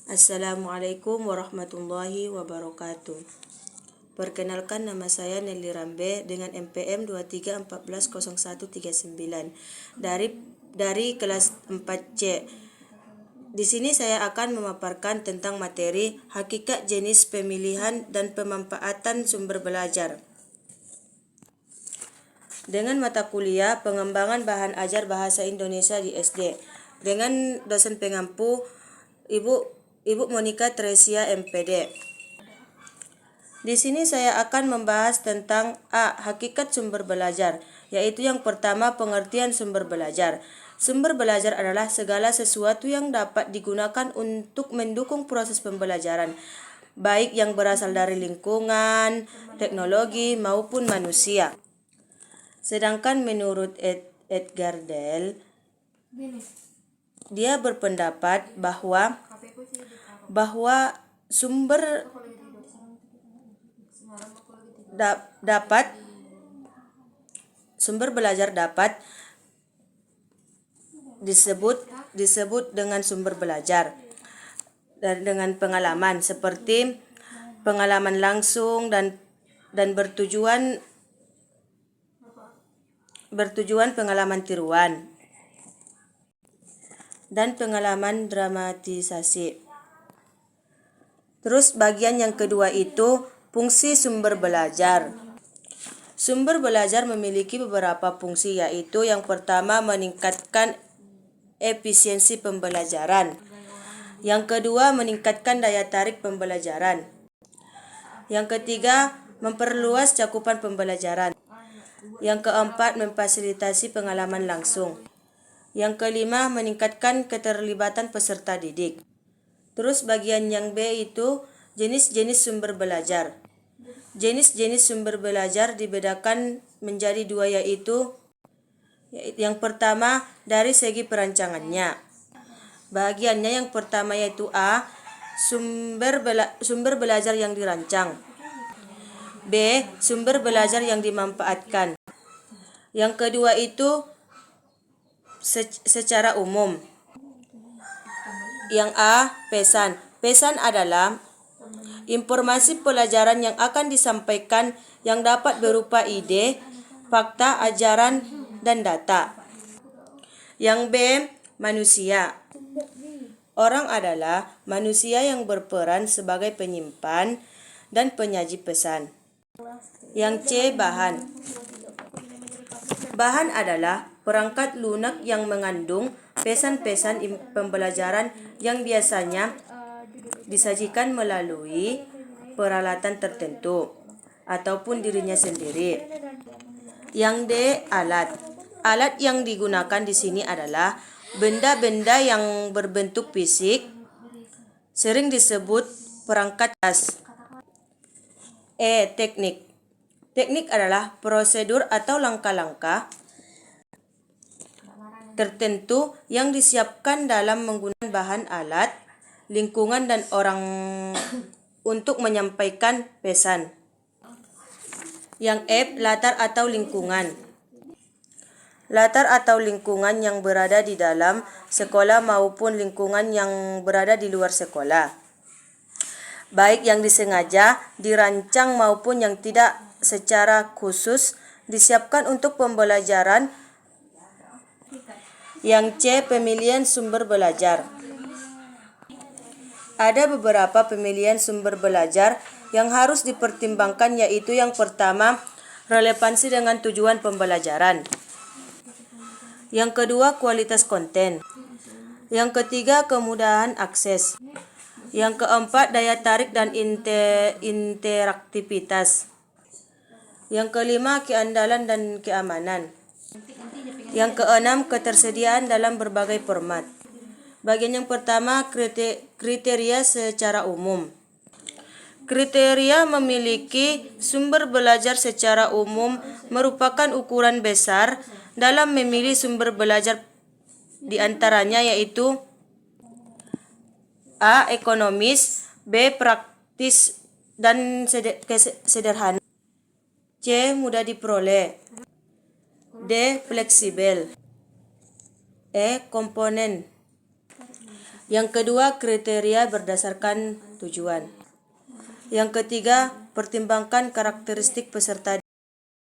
Assalamualaikum warahmatullahi wabarakatuh. Perkenalkan, nama saya Nelly Rambe dengan NPM 23140139 dari kelas 4C. Di sini saya akan memaparkan tentang materi hakikat jenis pemilihan dan pemanfaatan sumber belajar. Dengan mata kuliah pengembangan bahan ajar bahasa Indonesia di SD dengan dosen pengampu Ibu Monica Tresia MPD. Di sini saya akan membahas tentang hakikat sumber belajar, yaitu yang pertama pengertian sumber belajar. Sumber belajar adalah segala sesuatu yang dapat digunakan untuk mendukung proses pembelajaran, baik yang berasal dari lingkungan, teknologi, maupun manusia. Sedangkan menurut Edgar Dale, dia berpendapat bahwa sumber belajar dapat disebut dengan sumber belajar dengan pengalaman, seperti pengalaman langsung dan bertujuan pengalaman tiruan dan pengalaman dramatisasi. Terus bagian yang kedua itu fungsi sumber belajar. Sumber belajar memiliki beberapa fungsi, yaitu yang pertama meningkatkan efisiensi pembelajaran. Yang kedua meningkatkan daya tarik pembelajaran. Yang ketiga memperluas cakupan pembelajaran. Yang keempat memfasilitasi pengalaman langsung. Yang kelima meningkatkan keterlibatan peserta didik. Terus bagian yang B itu jenis-jenis sumber belajar. Jenis-jenis sumber belajar dibedakan menjadi dua, yaitu yang pertama dari segi perancangannya. Bagiannya yang pertama yaitu A. Sumber belajar yang dirancang. B. Sumber belajar yang dimanfaatkan. Yang kedua itu secara umum. Yang A. Pesan. Pesan adalah informasi pelajaran yang akan disampaikan yang dapat berupa ide, fakta, ajaran, dan data. Yang B. Manusia. Orang adalah manusia yang berperan sebagai penyimpan dan penyaji pesan. Yang C. Bahan. Bahan adalah perangkat lunak yang mengandung pesan-pesan pembelajaran yang biasanya disajikan melalui peralatan tertentu ataupun dirinya sendiri. Yang D. Alat. Alat yang digunakan di sini adalah benda-benda yang berbentuk fisik, sering disebut perangkat tas. E. Teknik. Teknik adalah prosedur atau langkah-langkah tertentu yang disiapkan dalam menggunakan bahan, alat, lingkungan, dan orang untuk menyampaikan pesan. Yang F. Latar atau lingkungan. Latar atau lingkungan yang berada di dalam sekolah maupun lingkungan yang berada di luar sekolah, baik yang disengaja, dirancang maupun yang tidak secara khusus disiapkan untuk pembelajaran. Yang C. Pemilihan sumber belajar. Ada beberapa pemilihan sumber belajar yang harus dipertimbangkan, yaitu yang pertama relevansi dengan tujuan pembelajaran. Yang kedua kualitas konten. Yang ketiga kemudahan akses. Yang keempat daya tarik dan interaktivitas. Yang kelima keandalan dan keamanan. Yang keenam ketersediaan dalam berbagai format. Bagian yang pertama kriteria secara umum. Kriteria memiliki sumber belajar secara umum merupakan ukuran besar dalam memilih sumber belajar, di antaranya yaitu A. Ekonomis, B. Praktis dan sederhana, C. Mudah diperoleh, D. Fleksibel, E. Komponen. Yang kedua, kriteria berdasarkan tujuan. Yang ketiga, pertimbangkan karakteristik peserta